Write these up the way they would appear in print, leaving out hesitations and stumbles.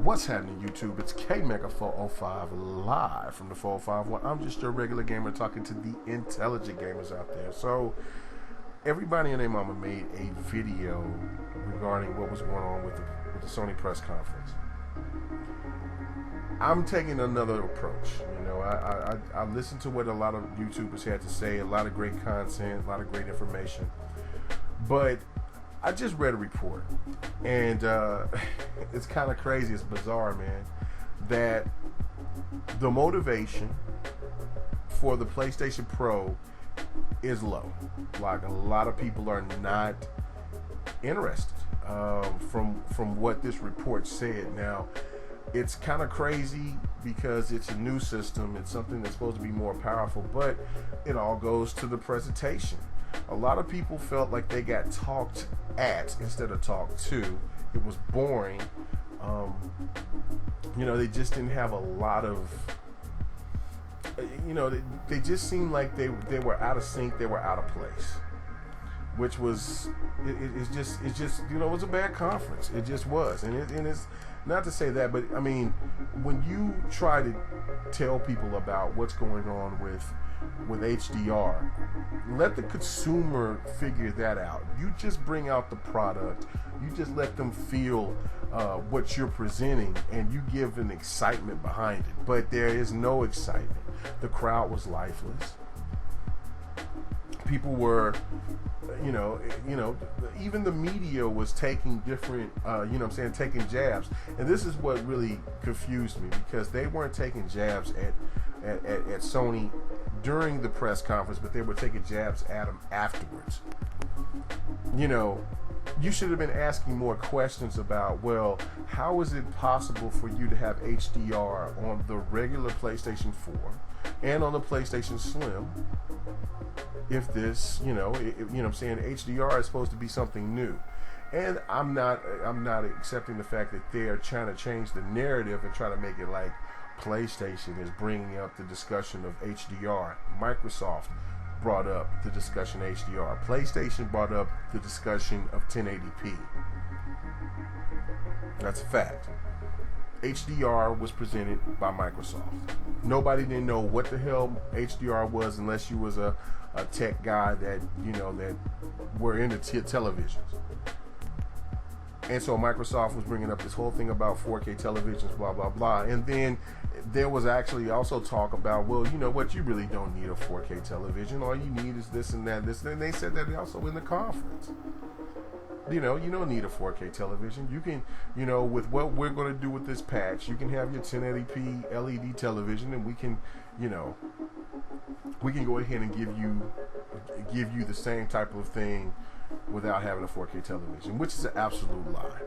What's happening, YouTube? It's K-Mega405 live from the 405. I'm just your regular gamer talking to the intelligent gamers out there. So, everybody and their mama made a video regarding what was going on with the Sony press conference. I'm taking another approach. You know, I listened to what a lot of YouTubers had to say, a lot of great content, a lot of great information. But I just read a report, and it's kind of crazy, it's bizarre, man, that the motivation for the PlayStation Pro is low. Like, a lot of people are not interested from what this report said. Now, it's kind of crazy because it's a new system, it's something that's supposed to be more powerful, but it all goes to the presentation. A lot of people felt like they got talked at instead of talked to. It was boring. You know, they just didn't have a lot of, you know, they just seemed like they were out of sync, they were out of place. Which was, it's just, you know, it was a bad conference. It just was. And it's not to say that, but I mean, when you try to tell people about what's going on with HDR, let the consumer figure that out. You just bring out the product, you just let them feel what you're presenting, and you give an excitement behind it. But there is no excitement. The crowd was lifeless. People were, you know, even the media was taking different, taking jabs. And this is what really confused me, because they weren't taking jabs at Sony during the press conference, but they were taking jabs at them afterwards. You know, you should have been asking more questions about, well, how is it possible for you to have HDR on the regular PlayStation 4 and on the PlayStation Slim if this, HDR is supposed to be something new? And I'm not accepting the fact that they're trying to change the narrative and try to make it like PlayStation is bringing up the discussion of HDR. Microsoft brought up the discussion of HDR. PlayStation brought up the discussion of 1080p. That's a fact. HDR was presented by Microsoft. Nobody didn't know what the hell HDR was unless you was a tech guy that, you know, that were into televisions. And so Microsoft was bringing up this whole thing about 4K televisions, blah, blah, blah. And then there was actually also talk about, well, you know what, you really don't need a 4K television. All you need is this and that, this. And they said that also in the conference. You know, you don't need a 4K television. You can, you know, with what we're going to do with this patch, you can have your 1080p LED television, and we can, you know, we can go ahead and give you the same type of thing without having a 4K television, which is an absolute lie.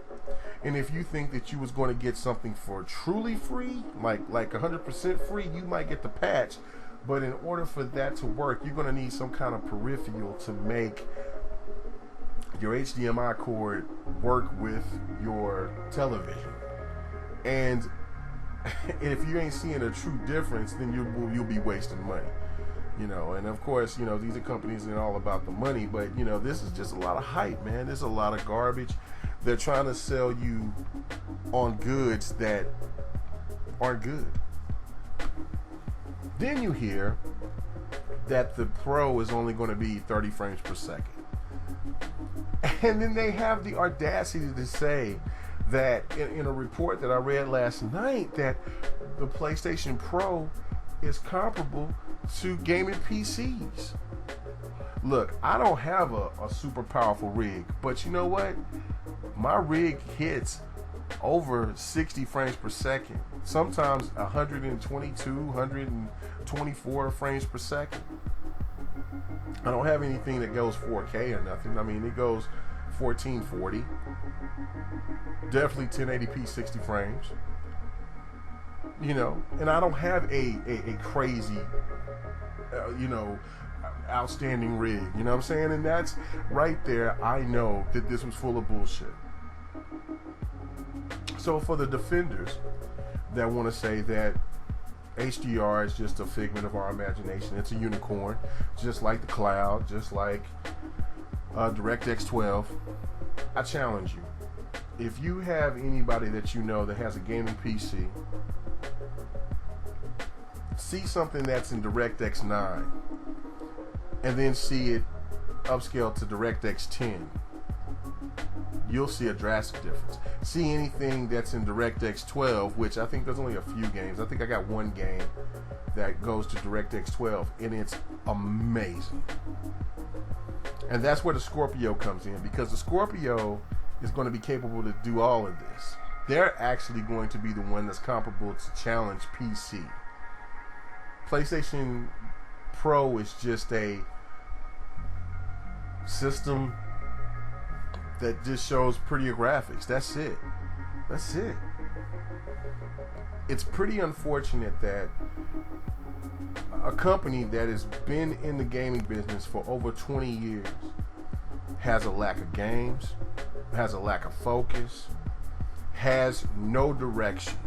And if you think that you was going to get something for truly free, like 100% free, you might get the patch. But in order for that to work, you're going to need some kind of peripheral to make your HDMI cord work with your television. And if you ain't seeing a true difference, then you'll be wasting money. You know, and of course, you know, these are companies that are all about the money, but, you know, this is just a lot of hype, man. There's a lot of garbage. They're trying to sell you on goods that aren't good. Then you hear that the Pro is only going to be 30 frames per second. And then they have the audacity to say that in a report that I read last night that the PlayStation Pro is comparable to gaming PCs. Look, I don't have a super powerful rig, but you know what? My rig hits over 60 frames per second. Sometimes 122, 124 frames per second. I don't have anything that goes 4K or nothing. I mean, it goes 1440. Definitely 1080p 60 frames. You know, and I don't have a crazy, outstanding rig. You know what I'm saying? And that's right there. I know that this was full of bullshit. So for the defenders that want to say that HDR is just a figment of our imagination, it's a unicorn, just like the cloud, just like DirectX 12, I challenge you. if you have anybody that you know that has a gaming PC, see something that's in DirectX 9 and then see it upscale to DirectX 10, you'll see a drastic difference. See anything that's in DirectX 12, which I think there's only a few games. I think I got one game that goes to DirectX 12, and it's amazing. And that's where the Scorpio comes in, because the Scorpio is going to be capable to do all of this. They're actually going to be the one that's comparable to challenge PC. PlayStation Pro is just a system that just shows prettier graphics. That's it. That's it. It's pretty unfortunate that a company that has been in the gaming business for over 20 years has a lack of games, has a lack of focus, has no direction.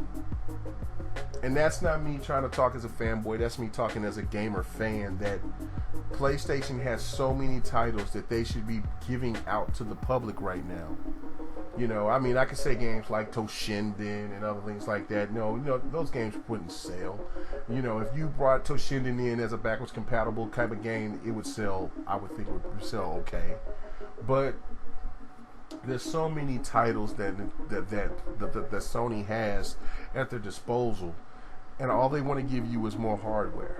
And that's not me trying to talk as a fanboy, that's me talking as a gamer fan, that PlayStation has so many titles that they should be giving out to the public right now. You know, I mean, I could say games like Toshinden and other things like that. No, you know, those games wouldn't sell. You know, if you brought Toshinden in as a backwards compatible type of game, it would sell, I would think it would sell okay. But there's so many titles that Sony has at their disposal, and all they want to give you is more hardware.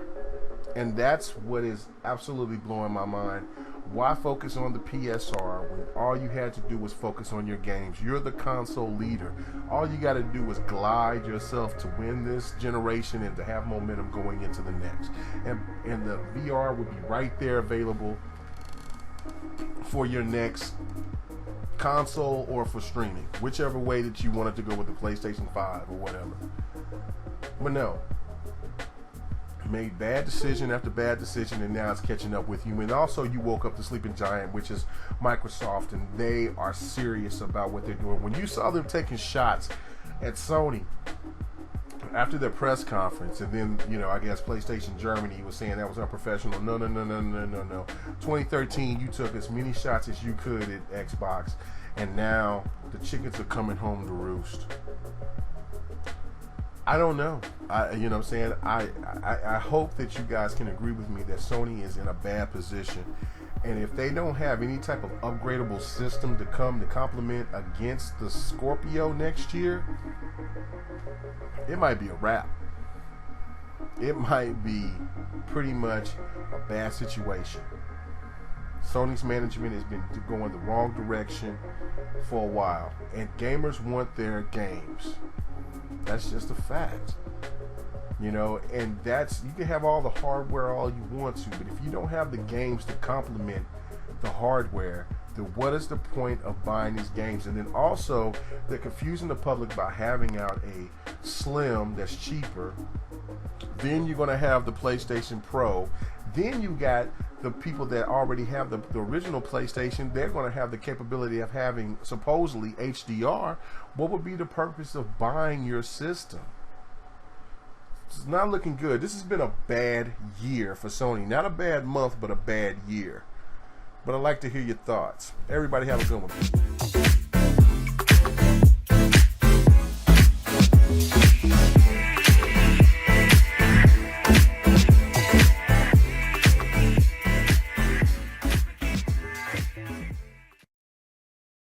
And that's what is absolutely blowing my mind. Why focus on the PSR when all you had to do was focus on your games? You're the console leader. All you got to do is glide yourself to win this generation and to have momentum going into the next. And the VR would be right there available for your next console or for streaming, whichever way that you wanted to go with the PlayStation 5 or whatever. But no, made bad decision after bad decision, and now it's catching up with you. And also, you woke up the sleeping giant, which is Microsoft, and they are serious about what they're doing. When you saw them taking shots at Sony after their press conference, and then, you know, I guess PlayStation Germany was saying that was unprofessional. No. 2013, you took as many shots as you could at Xbox, and now the chickens are coming home to roost. I don't know. You know what I'm saying? I hope that you guys can agree with me that Sony is in a bad position. And if they don't have any type of upgradable system to come to complement against the Scorpio next year, it might be a wrap. It might be pretty much a bad situation. Sony's management has been going the wrong direction for a while, and gamers want their games. That's just a fact. You know, and that's, you can have all the hardware all you want to, but if you don't have the games to complement the hardware, then what is the point of buying these games? And then also, they're confusing the public by having out a Slim that's cheaper. Then you're going to have the PlayStation Pro. Then you got the people that already have the original PlayStation. They're going to have the capability of having supposedly HDR. What would be the purpose of buying your system? It's not looking good. This has been a bad year for Sony. Not a bad month, but a bad year. But I'd like to hear your thoughts. Everybody have a good one.